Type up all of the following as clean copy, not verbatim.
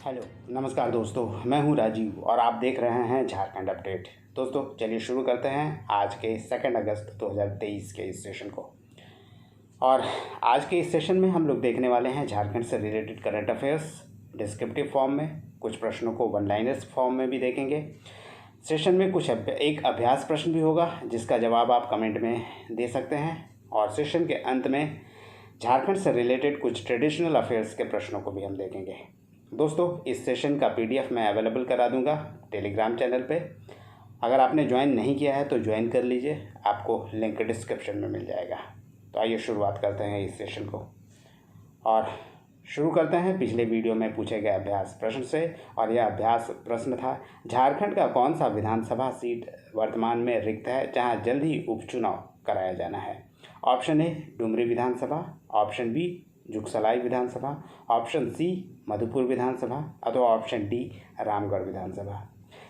Hello नमस्कार दोस्तों, मैं हूं राजीव और आप देख रहे हैं झारखंड अपडेट। दोस्तों चलिए शुरू करते हैं आज के 2 अगस्त 2023 के इस सेशन को। और आज के इस सेशन में हम लोग देखने वाले हैं झारखंड से related current affairs descriptive form में, कुछ प्रश्नों को वन लाइनर्स फॉर्म में भी देखेंगे। सेशन में एक अभ्यास प्रश्न भी होगा जिसका जवाब आप कमेंट में दे सकते हैं। और सेशन के अंत में झारखंड से रिलेटेड कुछ ट्रेडिशनल अफेयर्स के प्रश्नों को भी हम देखेंगे। दोस्तों इस सेशन का PDF मैं अवेलेबल करा दूंगा टेलीग्राम चैनल पे। अगर आपने ज्वाइन नहीं किया है तो ज्वाइन कर लीजिए, आपको लिंक डिस्क्रिप्शन में मिल जाएगा। तो आइए शुरुआत करते हैं इस सेशन को और शुरू करते हैं पिछले वीडियो में पूछे गए अभ्यास प्रश्न से। और यह अभ्यास प्रश्न था, झारखंड का कौन सा विधानसभा सीट वर्तमान में रिक्त है जहां जल्द ही उपचुनाव कराया जाना है। ऑप्शन ए डुमरी विधानसभा, ऑप्शन बी जुगसलाई विधानसभा, ऑप्शन सी मधुपुर विधानसभा अथवा ऑप्शन डी रामगढ़ विधानसभा।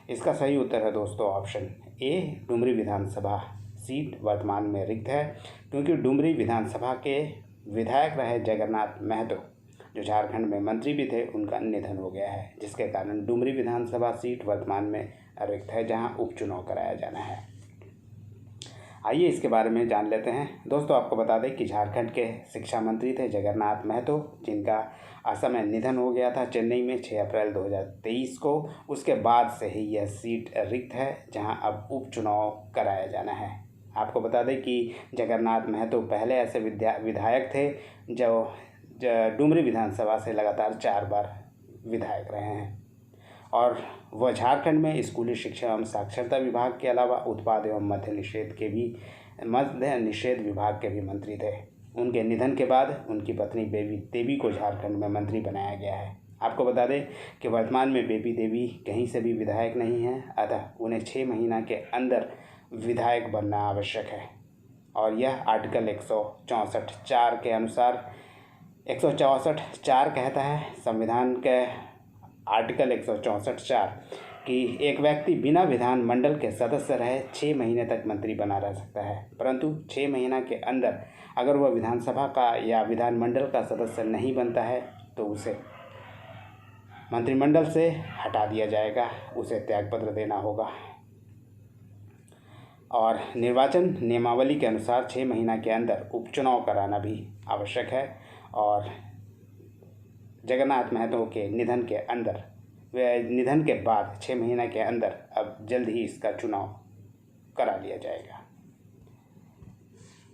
इसका सही उत्तर है दोस्तों option A Dumri Vidhan Sabha seat वर्तमान में रिक्त है, क्योंकि डुमरी विधानसभा के विधायक रहे जगन्नाथ महतो, जो झारखंड में मंत्री भी थे, उनका निधन हो गया है, जिसके कारण डुमरी विधानसभा सीट वर्तमान में रिक्त है जहां उपचुनाव कराया जाना है। आइए इसके बारे में जान लेते हैं। दोस्तों आपको बता दें कि झारखंड के शिक्षा मंत्री थे जगन्नाथ महतो, जिनका असमय निधन हो गया था चेन्नई में 6 अप्रैल 2023 को। उसके बाद से ही यह सीट रिक्त है जहां अब उपचुनाव कराया जाना है। आपको बता दें कि जगन्नाथ महतो पहले ऐसे विधायक थे जो डुमरी विधानसभा से लगातार 4 बार विधायक रहे हैं। और वह झारखंड में स्कूली शिक्षा एवं साक्षरता विभाग के अलावा उत्पाद एवं मद्य निषेध विभाग के भी मंत्री थे। उनके निधन के बाद उनकी पत्नी बेबी देवी को झारखंड में मंत्री बनाया गया है। आपको बता दें कि वर्तमान में बेबी देवी कहीं से भी विधायक नहीं है, अतः उन्हें 6 महीना के अंदर विधायक बनना आवश्यक है। और यह आर्टिकल 164(4) के अनुसार 164(4) कहता है संविधान के आर्टिकल 164(4) कि एक व्यक्ति बिना विधानमंडल के सदस्य रहे 6 महीने तक मंत्री बना रह सकता है, परंतु 6 महीना के अंदर अगर वह विधानसभा का या विधानमंडल का सदस्य नहीं बनता है तो उसे मंत्रिमंडल से हटा दिया जाएगा, उसे त्यागपत्र देना होगा। और निर्वाचन नियमावली के अनुसार 6 महीना के अंदर उपचुनाव कराना भी आवश्यक है। और जगन्नाथ महतो के निधन के बाद 6 महीना के अंदर अब जल्द ही इसका चुनाव करा लिया जाएगा।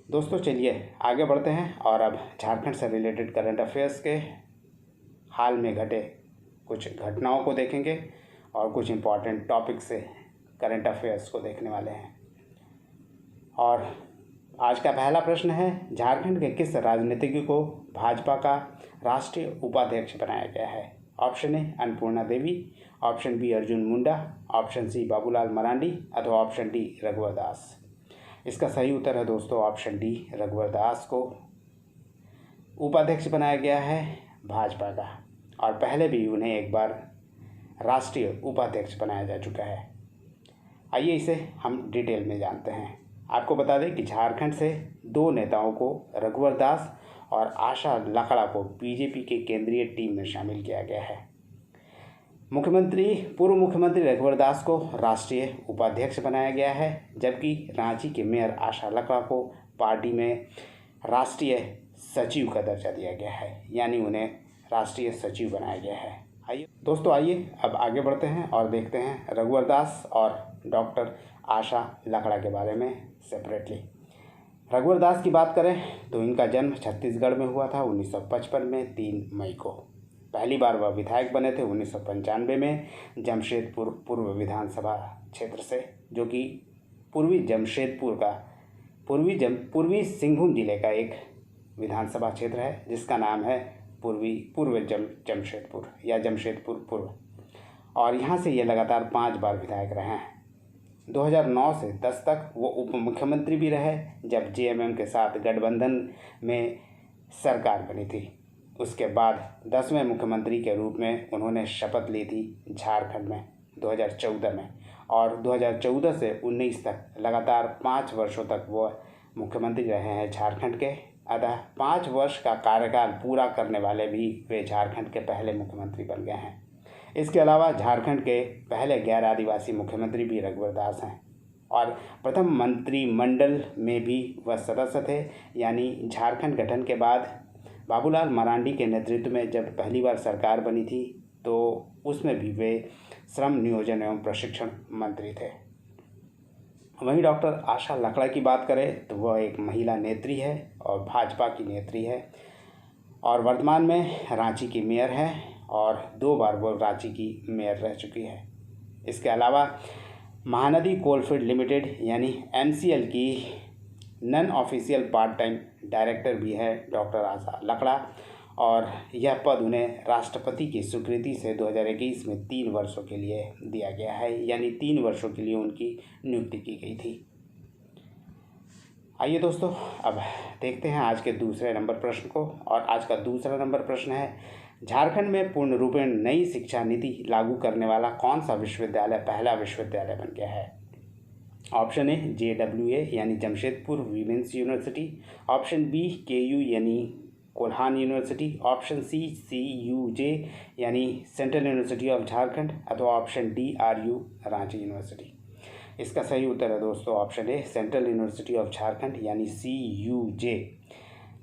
दोस्तों चलिए आगे बढ़ते हैं और अब झारखंड से रिलेटेड करंट अफेयर्स के हाल में घटे कुछ घटनाओं को देखेंगे और कुछ इम्पॉर्टेंट टॉपिक से करंट अफेयर्स को देखने वाले हैं। और आज का पहला प्रश्न है, झारखंड के किस राजनीतिज्ञ को भाजपा का राष्ट्रीय उपाध्यक्ष बनाया गया है। Option A Annapurna Devi, option B Arjun Munda, option C Babulal Marandi अथवा ऑप्शन डी रघुवर दास। इसका सही उत्तर है दोस्तों ऑप्शन डी रघुवर दास को उपाध्यक्ष बनाया गया है भाजपा का, और पहले भी उन्हें एक बार राष्ट्रीय उपाध्यक्ष बनाया जा चुका है। आइए इसे हम डिटेल में जानते हैं। आपको बता दें कि झारखंड से 2 नेताओं को, रघुवर दास और आशा लकड़ा को बीजेपी के केंद्रीय टीम में शामिल किया गया है। पूर्व मुख्यमंत्री रघुवर दास को राष्ट्रीय उपाध्यक्ष बनाया गया है, जबकि रांची के मेयर आशा लकड़ा को पार्टी में राष्ट्रीय सचिव का दर्जा दिया गया है, यानी उन्हें राष्ट्रीय सचिव बनाया गया है। आइए अब आगे बढ़ते हैं और देखते हैं रघुवर दास और डॉक्टर आशा लकड़ा के बारे में सेपरेटली। रघुवर दास की बात करें तो इनका जन्म छत्तीसगढ़ में हुआ था 1955 में 3 मई को। पहली बार वह विधायक बने थे 1995 में जमशेदपुर पूर्व विधानसभा क्षेत्र से, जो कि पूर्वी सिंहभूम जिले का एक विधानसभा क्षेत्र है जिसका नाम है पूर्व जमशेदपुर या जमशेदपुर पूर्व। और यहाँ से ये लगातार 5 बार विधायक रहे हैं। 2009 से 10 तक वो उप मुख्यमंत्री भी रहे, जब JMM के साथ गठबंधन में सरकार बनी थी। उसके बाद 10वें मुख्यमंत्री के रूप में उन्होंने शपथ ली थी झारखंड में 2014 में, और 2014 से 19 तक लगातार 5 वर्षों तक वो मुख्यमंत्री रहे हैं झारखंड के। अतः 5 वर्ष का कार्यकाल पूरा करने वाले भी वे झारखंड के पहले मुख्यमंत्री बन गए हैं। इसके अलावा झारखंड के पहले गैर आदिवासी मुख्यमंत्री भी रघुवर दास हैं और प्रथम मंत्रिमंडल में भी वह सदस्य थे। यानी झारखंड गठन के बाद बाबूलाल मरांडी के नेतृत्व में जब पहली बार सरकार बनी थी तो उसमें भी वे श्रम नियोजन एवं प्रशिक्षण मंत्री थे। वहीं डॉक्टर आशा लकड़ा की बात करें तो वह एक महिला नेत्री है और भाजपा की नेत्री है और वर्तमान में रांची की मेयर है और 2 बार वो रांची की मेयर रह चुकी है। इसके अलावा महानदी कोलफील्ड लिमिटेड यानी MCL की non official part time director भी है डॉक्टर आशा लकड़ा और यह पद उन्हें राष्ट्रपति की स्वीकृति से 2021 में 3 वर्षों के लिए दिया गया है। यानी 3 वर्षों के लिए उनकी नियुक्ति की गई थी। आइए दोस्तों, अब देखते हैं आज के दूसरे नंबर प्रश्न को। और आज का दूसरा नंबर प्रश्न है, झारखंड में पूर्ण रूपेण नई शिक्षा नीति लागू करने वाला कौन सा विश्वविद्यालय पहला विश्वविद्यालय बन गया है? ऑप्शन ए JWA यानी Jamshedpur women's university, option B KU यानी Kolhan university, option C CUJ यानी सेंट्रल यूनिवर्सिटी ऑफ झारखंड अथवा option D RU Ranchi university. इसका सही उत्तर है दोस्तों option A central university of Jharkhand यानी CUJ।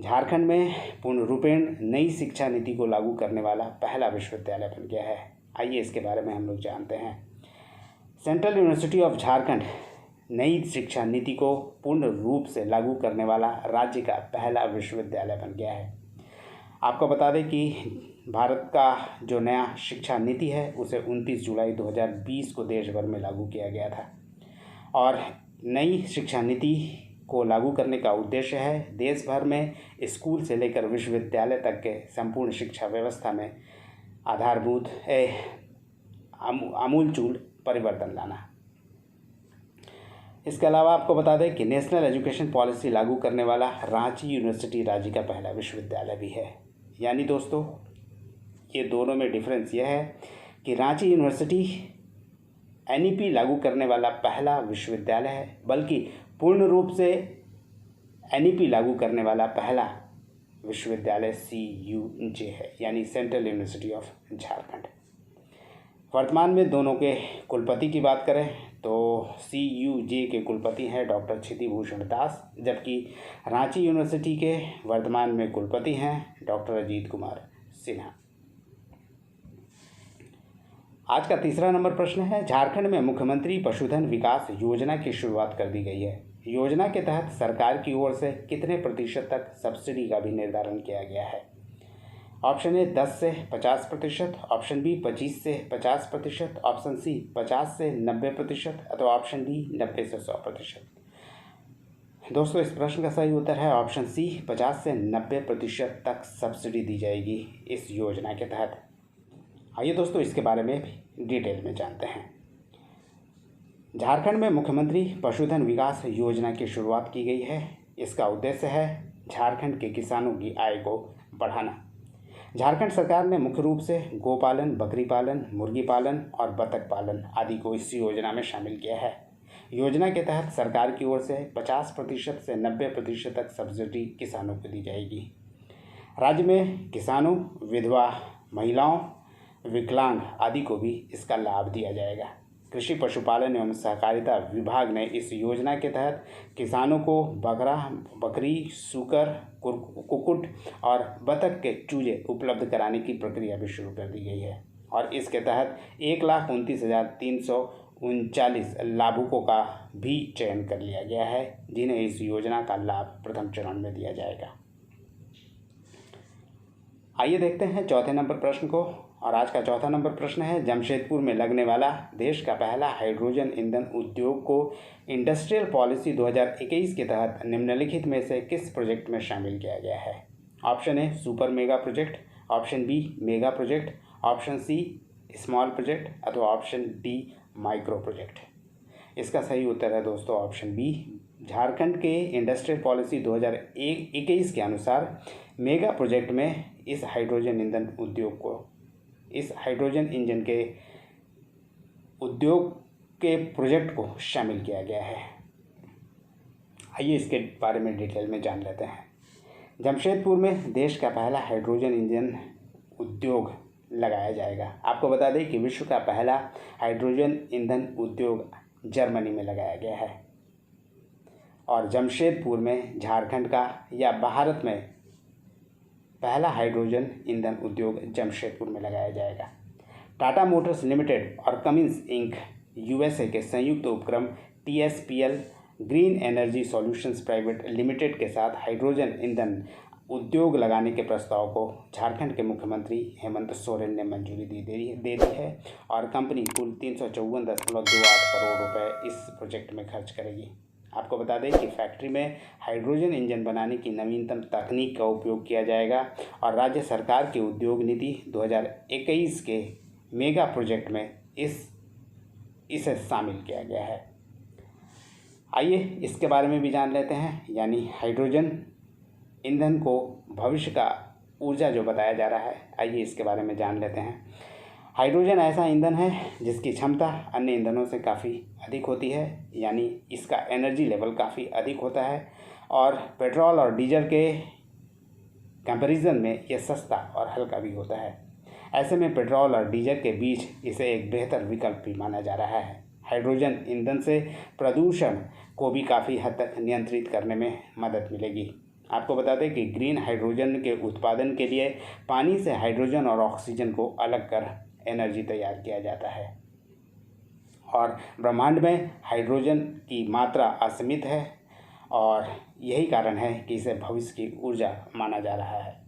झारखंड में पूर्ण रूपेण नई शिक्षा नीति को लागू करने वाला पहला विश्वविद्यालय बन गया है। आइए इसके बारे में हम लोग जानते हैं। सेंट्रल यूनिवर्सिटी ऑफ झारखंड नई शिक्षा नीति को पूर्ण रूप से लागू करने वाला राज्य का पहला विश्वविद्यालय बन गया है। आपको बता दें कि भारत का जो नया शिक्षा नीति है उसे 29 जुलाई 2020 को देश भर में लागू किया गया था और नई शिक्षा नीति को लागू करने का उद्देश्य है देश भर में स्कूल से लेकर विश्वविद्यालय तक के संपूर्ण शिक्षा व्यवस्था में आधारभूत आमूलचूल परिवर्तन लाना। इसके अलावा आपको बता दें कि नेशनल एजुकेशन पॉलिसी लागू करने वाला रांची यूनिवर्सिटी राज्य का पहला विश्वविद्यालय भी है। यानी दोस्तों ये दोनों में डिफरेंस यह है कि रांची यूनिवर्सिटी NEP लागू करने वाला पहला विश्वविद्यालय है, बल्कि पूर्ण रूप से NEP लागू करने वाला पहला विश्वविद्यालय CUJ है यानी सेंट्रल यूनिवर्सिटी ऑफ झारखंड। वर्तमान में दोनों के कुलपति की बात करें तो CUJ के कुलपति हैं डॉक्टर क्षिति भूषण दास, जबकि रांची यूनिवर्सिटी के वर्तमान में कुलपति हैं डॉक्टर अजीत कुमार सिन्हा। आज का तीसरा नंबर प्रश्न है, झारखंड में मुख्यमंत्री पशुधन विकास योजना की शुरुआत कर दी गई है। योजना के तहत सरकार की ओर से कितने प्रतिशत तक सब्सिडी का भी निर्धारण किया गया है? ऑप्शन ए 10 से 50%, ऑप्शन बी 25 से 50%, ऑप्शन सी 50 से 90% अथवा ऑप्शन डी 90 से 100%। दोस्तों इस प्रश्न का सही उत्तर है ऑप्शन सी 50 से 90% तक सब्सिडी दी जाएगी इस योजना के तहत। आइए दोस्तों इसके बारे में भी डिटेल में जानते हैं। झारखंड में मुख्यमंत्री पशुधन विकास योजना की शुरुआत की गई है। इसका उद्देश्य है झारखंड के किसानों की आय को बढ़ाना। झारखंड सरकार ने मुख्य रूप से गोपालन, बकरी पालन, मुर्गी पालन और बतख पालन आदि को इस योजना में शामिल किया है। योजना के तहत सरकार की ओर से 50% से 90% तक सब्सिडी किसानों को दी जाएगी। राज्य में किसानों, विधवा महिलाओं, विकलांग आदि को भी इसका लाभ दिया जाएगा। कृषि पशुपालन एवं सहकारिता विभाग ने इस योजना के तहत किसानों को बकरा, बकरी, सूकर, कुक्कुट और बतख के चूजे उपलब्ध कराने की प्रक्रिया भी शुरू कर दी गई है और इसके तहत 1,29,339 लाभुकों का भी चयन कर लिया गया है, जिन्हें इस योजना का लाभ प्रथम चरण में दिया जाएगा। आइए देखते हैं चौथे नंबर प्रश्न को। और आज का चौथा नंबर प्रश्न है, जमशेदपुर में लगने वाला देश का पहला हाइड्रोजन ईंधन उद्योग को इंडस्ट्रियल पॉलिसी 2021 के तहत निम्नलिखित में से किस प्रोजेक्ट में शामिल किया गया है? Option A super mega project, option B mega project, option C small project अथवा ऑप्शन डी माइक्रो प्रोजेक्ट। इसका सही उत्तर है दोस्तों ऑप्शन बी। झारखंड के इंडस्ट्रियल पॉलिसी 2021 के अनुसार मेगा प्रोजेक्ट में इस हाइड्रोजन इंजन के उद्योग के प्रोजेक्ट को शामिल किया गया है। आइए इसके बारे में डिटेल में जान लेते हैं। जमशेदपुर में देश का पहला हाइड्रोजन इंजन उद्योग लगाया जाएगा। आपको बता दें कि विश्व का पहला हाइड्रोजन ईंधन उद्योग जर्मनी में लगाया गया है और जमशेदपुर में झारखंड का या भारत में पहला हाइड्रोजन ईंधन उद्योग जमशेदपुर में लगाया जाएगा। टाटा मोटर्स लिमिटेड और कमिंस इंक यूएसए के संयुक्त उपक्रम TSPL green energy solutions private limited के साथ हाइड्रोजन ईंधन उद्योग लगाने के प्रस्ताव को झारखंड के मुख्यमंत्री हेमंत सोरेन ने मंजूरी दे दी है और कंपनी कुल 354.28 करोड़ रुपए इस प्रोजेक्ट में खर्च करेगी। आपको बता दें कि फैक्ट्री में हाइड्रोजन इंजन बनाने की नवीनतम तकनीक का उपयोग किया जाएगा और राज्य सरकार की उद्योग नीति 2021 के मेगा प्रोजेक्ट में इसे शामिल किया गया है। आइए इसके बारे में भी जान लेते हैं, यानी हाइड्रोजन ईंधन को भविष्य का ऊर्जा जो बताया जा रहा है, आइए इसके बारे में जान लेते हैं। हाइड्रोजन ऐसा ईंधन है जिसकी क्षमता अन्य ईंधनों से काफ़ी अधिक होती है, यानी इसका एनर्जी लेवल काफ़ी अधिक होता है और पेट्रोल और डीजल के कंपैरिजन में यह सस्ता और हल्का भी होता है। ऐसे में पेट्रोल और डीजल के बीच इसे एक बेहतर विकल्प भी माना जा रहा है। हाइड्रोजन ईंधन से प्रदूषण को भी काफ़ी हद तक नियंत्रित करने में मदद मिलेगी। आपको बता दें कि ग्रीन हाइड्रोजन के उत्पादन के लिए पानी से हाइड्रोजन और ऑक्सीजन को अलग कर एनर्जी तैयार किया जाता है और ब्रह्मांड में हाइड्रोजन की मात्रा असीमित है और यही कारण है कि इसे भविष्य की ऊर्जा माना जा रहा है।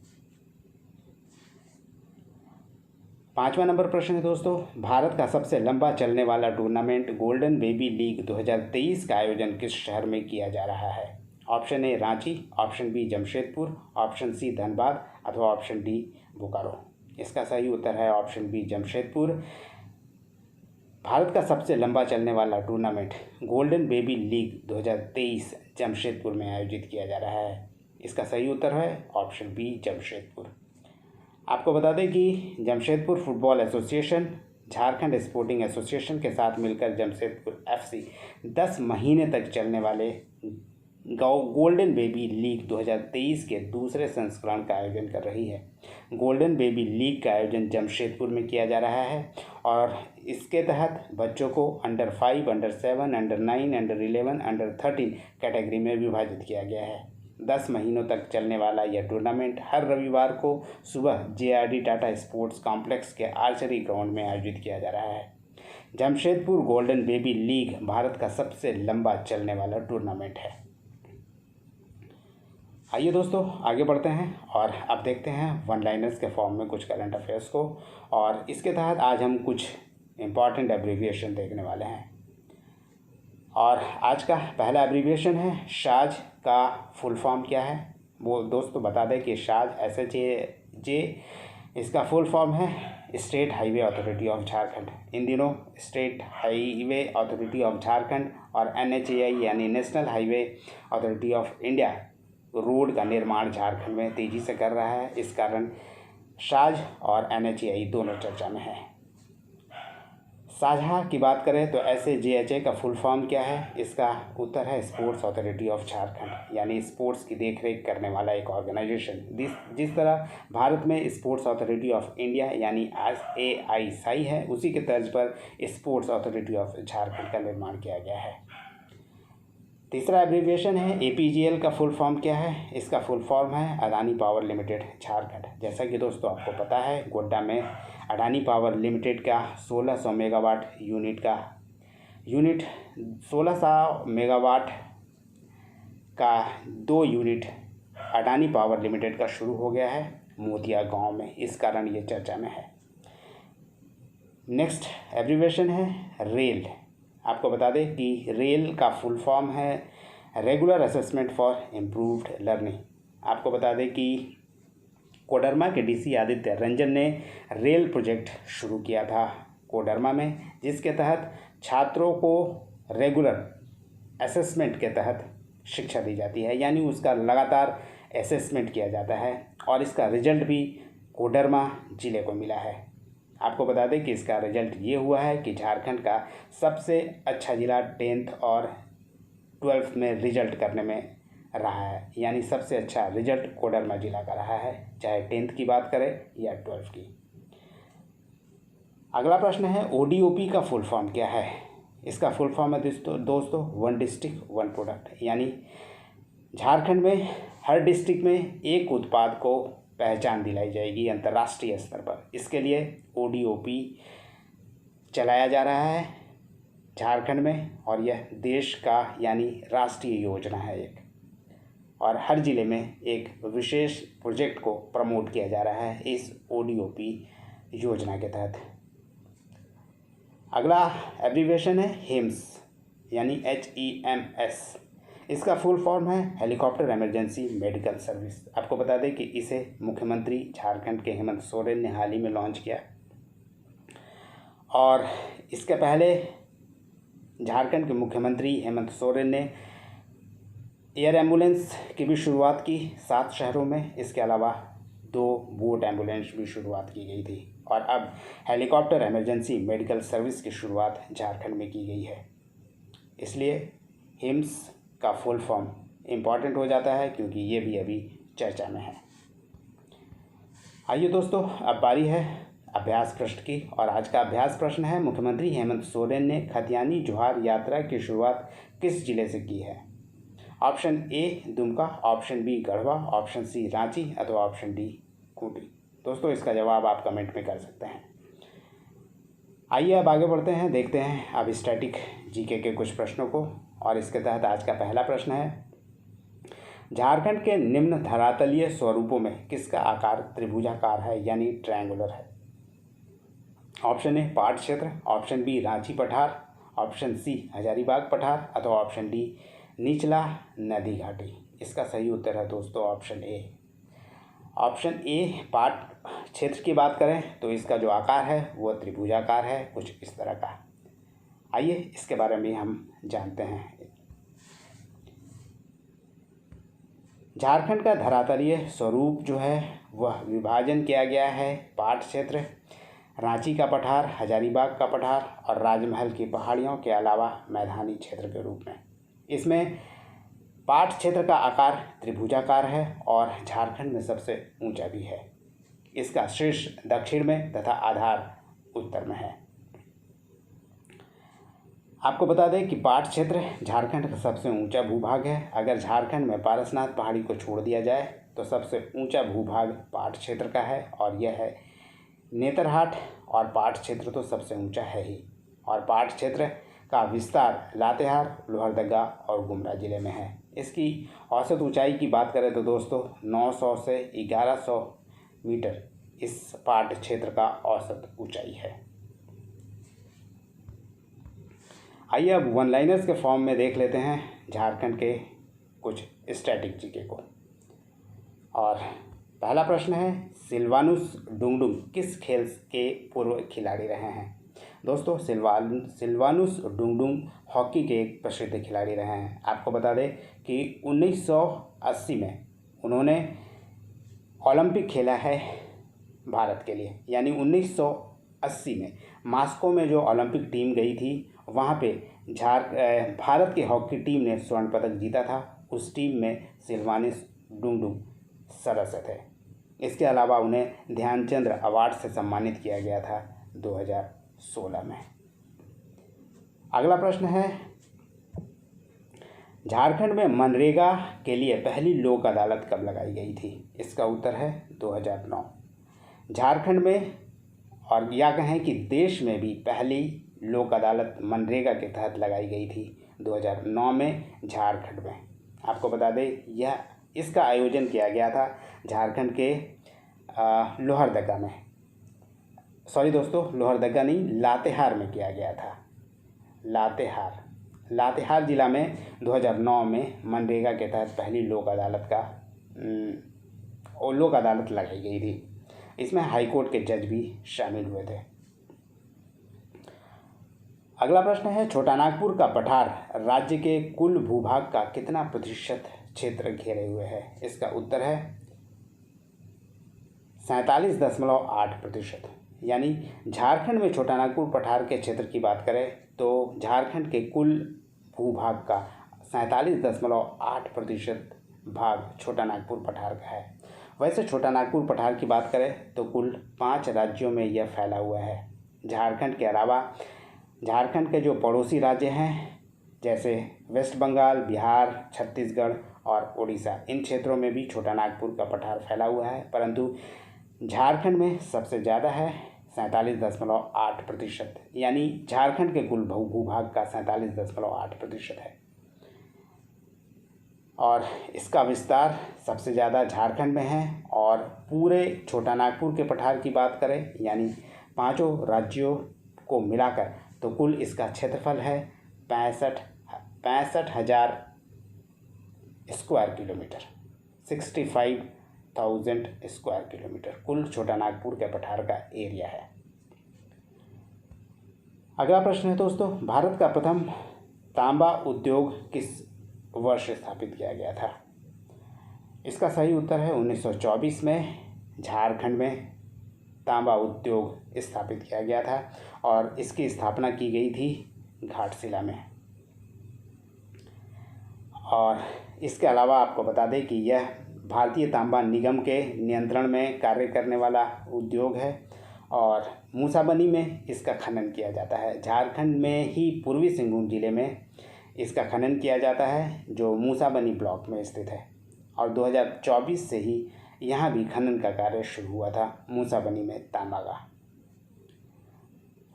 5वां नंबर प्रश्न है दोस्तों, भारत का सबसे लंबा चलने वाला टूर्नामेंट गोल्डन बेबी लीग 2023 का आयोजन किस शहर में किया जा रहा है? Option A Ranchi, option B Jamshedpur, option C Dhanbad अथवा ऑप्शन डी बोकारो। इसका सही उत्तर है ऑप्शन बी जमशेदपुर। भारत का सबसे लंबा चलने वाला tournament golden baby league 2023 Jamshedpur में आयोजित किया जा रहा है। इसका सही उत्तर है ऑप्शन बी जमशेदपुर। आपको बता दें कि Jamshedpur football association Jharkhand sporting association के साथ मिलकर जमशेदपुर FC 10 महीने तक चलने वाले गोल्डन बेबी लीग 2023 के दूसरे संस्करण का आयोजन कर रही है। गोल्डन बेबी लीग का आयोजन जमशेदपुर में किया जा रहा है और इसके तहत बच्चों को under 5, under 7, under 9, under 11, under 13 category में विभाजित किया गया है। 10 महीनों तक चलने वाला यह टूर्नामेंट हर रविवार को सुबह JRD टाटा स्पोर्ट्स कॉम्प्लेक्स के आर्चरी ग्राउंड में आयोजित किया जा रहा है। Jamshedpur golden baby league Bharat का सबसे लंबा चलने वाला टूर्नामेंट है। आइए दोस्तों आगे बढ़ते हैं और अब देखते हैं वन लाइनर्स के फॉर्म में कुछ करंट अफेयर्स को, और इसके तहत आज हम कुछ इम्पॉर्टेंट एब्रीविएशन देखने वाले हैं। और आज का पहला एब्रीविएशन है शाज का फुल फॉर्म क्या है? वो दोस्तों बता दें कि शाज SHAJ इसका फुल फॉर्म है state highway authority of Jharkhand. इन दिनों state highway authority of Jharkhand और NHAI यानी national highway authority of India road का निर्माण झारखंड में तेज़ी से कर रहा है। इस कारण शाज और NHAI दोनों चर्चा में है। साझा की बात करें तो SAJHA का फुल फॉर्म क्या है? इसका उत्तर है स्पोर्ट्स अथॉरिटी ऑफ झारखंड, यानी स्पोर्ट्स की देखरेख करने वाला एक ऑर्गेनाइजेशन। जिस तरह भारत में स्पोर्ट्स अथॉरिटी ऑफ इंडिया यानी SAI है, उसी के तर्ज पर स्पोर्ट्स अथॉरिटी ऑफ झारखंड का निर्माण किया गया है। तीसरा एब्रीविएशन है APGL का फुल फॉर्म क्या है? इसका फुल फॉर्म है अडानी पावर लिमिटेड झारखंड। जैसा कि दोस्तों आपको पता है, गोड्डा में अडानी पावर लिमिटेड का 1600 मेगावाट यूनिट 1600 मेगावाट का 2 यूनिट अडानी पावर लिमिटेड का शुरू हो गया है मोतिया गांव में, इस कारण ये चर्चा में है। नेक्स्ट एब्रीविएशन है रेल। आपको बता दें कि रेल का फुल फॉर्म है regular assessment for improved learning. आपको बता दें कि कोडरमा के DC आदित्य रंजन ने रेल प्रोजेक्ट शुरू किया था कोडरमा में, जिसके तहत छात्रों को रेगुलर असेसमेंट के तहत शिक्षा दी जाती है, यानी उसका लगातार असेसमेंट किया जाता है और इसका रिजल्ट भी कोडरमा ज़िले को मिला है। आपको बता दें कि इसका रिजल्ट ये हुआ है कि झारखंड का सबसे अच्छा ज़िला 10th और 12th में रिजल्ट करने में रहा है, यानी सबसे अच्छा रिजल्ट कोडरमा ज़िला का रहा है, चाहे 10th की बात करें या 12th की। अगला प्रश्न है ODOP का फुल फॉर्म क्या है। इसका फुल फॉर्म है दोस्तों वन डिस्ट्रिक्ट वन प्रोडक्ट, यानी झारखंड में हर डिस्ट्रिक्ट में एक उत्पाद को पहचान दिलाई जाएगी अंतर्राष्ट्रीय स्तर पर। इसके लिए ODOP चलाया जा रहा है झारखंड में, और यह देश का यानी राष्ट्रीय योजना है एक, और हर ज़िले में एक विशेष प्रोजेक्ट को प्रमोट किया जा रहा है इस ODOP योजना के तहत। अगला एब्रीविएशन है HEMS, यानी HEMS। इसका फुल फॉर्म है हेलीकॉप्टर इमरजेंसी मेडिकल सर्विस। आपको बता दें कि इसे मुख्यमंत्री झारखंड के हेमंत सोरेन ने हाल ही में लॉन्च किया, और इसके पहले झारखंड के मुख्यमंत्री हेमंत सोरेन ने एयर एम्बुलेंस की भी शुरुआत की 7 शहरों में। इसके अलावा 2 बोट एम्बुलेंस भी शुरुआत की गई थी, और अब हेलीकॉप्टर इमरजेंसी मेडिकल सर्विस की शुरुआत झारखंड में की गई है। इसलिए HEMS का फुल फॉर्म इम्पॉर्टेंट हो जाता है, क्योंकि ये भी अभी चर्चा में है। आइए दोस्तों, अब बारी है अभ्यास प्रश्न की, और आज का अभ्यास प्रश्न है मुख्यमंत्री हेमंत सोरेन ने खतियानी जोहार यात्रा की शुरुआत किस जिले से की है। Option A Dumka, option B Garhwa, option C Ranchi, अथवा ऑप्शन D खूंटी। दोस्तों, इसका जवाब आप कमेंट में कर सकते हैं। आइए अब आगे बढ़ते हैं, देखते हैं अब स्टैटिक जीके के कुछ प्रश्नों को, और इसके तहत आज का पहला प्रश्न है झारखंड के निम्न धरातलीय स्वरूपों में किसका आकार त्रिभुजाकार है, यानी ट्रायंगुलर है। ऑप्शन A पाट क्षेत्र, ऑप्शन B रांची पठार, ऑप्शन C हजारीबाग पठार, अथवा ऑप्शन D निचला नदी घाटी। इसका सही उत्तर है दोस्तों ऑप्शन A। ऑप्शन A पाट क्षेत्र की बात करें तो इसका जो आकार है वो त्रिभुजाकार है, कुछ इस तरह का। आइए इसके बारे में हम जानते हैं। झारखंड का धरातलीय स्वरूप जो है वह विभाजन किया गया है पाट क्षेत्र, रांची का पठार, हजारीबाग का पठार और राजमहल की पहाड़ियों के अलावा मैदानी क्षेत्र के रूप में। इसमें पाट क्षेत्र का आकार त्रिभुजाकार है और झारखंड में सबसे ऊंचा भी है। इसका शीर्ष दक्षिण में तथा आधार उत्तर में है। आपको बता दें कि पाट क्षेत्र झारखंड का सबसे ऊंचा भूभाग है। अगर झारखंड में पारसनाथ पहाड़ी को छोड़ दिया जाए तो सबसे ऊंचा भूभाग पाट क्षेत्र का है, और यह है नेतरहाट, और पाट क्षेत्र तो सबसे ऊंचा है ही। और पाट क्षेत्र का विस्तार लातेहार, लोहरदगा और गुमला जिले में है। इसकी औसत ऊंचाई की बात करें तो दोस्तों 900 से 1100 मीटर इस पाट क्षेत्र का औसत ऊंचाई है। आइए अब वन लाइनर्स के फॉर्म में देख लेते हैं झारखंड के कुछ स्टैटिक जीके को। और पहला प्रश्न है सिल्वानुस डुंगडुंग किस खेल के पूर्व खिलाड़ी रहे हैं। दोस्तों, सिल्वानुस डुंगडुंग हॉकी के एक प्रसिद्ध खिलाड़ी रहे हैं। आपको बता दें कि 1980 में उन्होंने ओलंपिक खेला है भारत के लिए, यानी 1980 में मास्को में जो ओलंपिक टीम गई थी वहाँ पे भारत की हॉकी टीम ने स्वर्ण पदक जीता था। उस टीम में सिल्वानुस डुंगडुंग सदस्य थे। इसके अलावा उन्हें ध्यानचंद अवार्ड से सम्मानित किया गया था 2016 में। अगला प्रश्न है झारखंड में मनरेगा के लिए पहली लोक अदालत कब लगाई गई थी। इसका उत्तर है 2009। झारखंड में और या कहें कि देश में भी पहली लोक अदालत मनरेगा के तहत लगाई गई थी 2009 में झारखंड में। आपको बता दें इसका आयोजन किया गया था झारखंड के लोहरदगा में, सॉरी दोस्तों, लोहरदगा नहीं, लातेहार में किया गया था। लातेहार जिला में 2009 में मनरेगा के तहत पहली लोक अदालत लगाई गई थी। इसमें हाईकोर्ट के जज भी शामिल हुए थे। अगला प्रश्न है छोटा नागपुर का पठार राज्य के कुल भूभाग का कितना प्रतिशत क्षेत्र घेरे हुए है। इसका उत्तर है 47.8%। यानी झारखंड में छोटा नागपुर पठार के क्षेत्र की बात करें तो झारखंड के कुल भूभाग का 47.8% भाग छोटा नागपुर पठार का है। वैसे छोटा नागपुर पठार की बात करें तो कुल 5 राज्यों में यह फैला हुआ है। झारखंड के अलावा झारखंड के जो पड़ोसी राज्य हैं जैसे वेस्ट बंगाल, बिहार, छत्तीसगढ़ और उड़ीसा, इन क्षेत्रों में भी छोटा नागपुर का पठार फैला हुआ है, परंतु झारखंड में सबसे ज़्यादा है 47.8%, यानी झारखंड के कुल भूभाग का 47.8% है। और इसका विस्तार सबसे ज़्यादा झारखंड में है। और पूरे छोटा नागपुर के पठार की बात करें, यानी 5 राज्यों को मिलाकर, तो कुल इसका क्षेत्रफल है 65,000 स्क्वायर किलोमीटर, 65,000 स्क्वायर किलोमीटर कुल छोटा नागपुर के पठार का एरिया है। अगला प्रश्न है दोस्तों, भारत का प्रथम तांबा उद्योग किस वर्ष स्थापित किया गया था? इसका सही उत्तर है 1924 में झारखंड में तांबा उद्योग स्थापित किया गया था और इसकी स्थापना की गई थी घाटशिला में। और इसके अलावा आपको बता दें कि यह भारतीय तांबा निगम के नियंत्रण में कार्य करने वाला उद्योग है और मूसाबनी में इसका खनन किया जाता है। झारखंड में ही पूर्वी सिंहभूम जिले में इसका खनन किया जाता है, जो मूसाबनी ब्लॉक में स्थित है। और 2024 से ही यहाँ भी खनन का कार्य शुरू हुआ था मूसाबनी में तांबा का।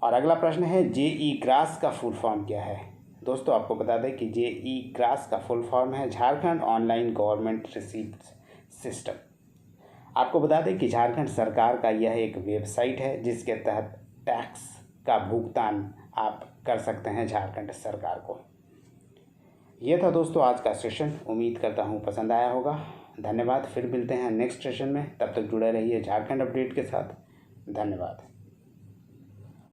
और अगला प्रश्न है, जेई ग्रास का फुल फॉर्म क्या है? दोस्तों आपको बता दें कि जेई ग्रास का फुल फॉर्म है Jharkhand online government receipt system. आपको बता दें कि झारखंड सरकार का यह एक वेबसाइट है जिसके तहत टैक्स का भुगतान आप कर सकते हैं झारखंड सरकार को। यह था दोस्तों आज का सेशन, उम्मीद करता हूँ पसंद आया होगा। धन्यवाद, फिर मिलते हैं नेक्स्ट सेशन में, तब तक जुड़े रहिए झारखंड अपडेट के साथ। धन्यवाद।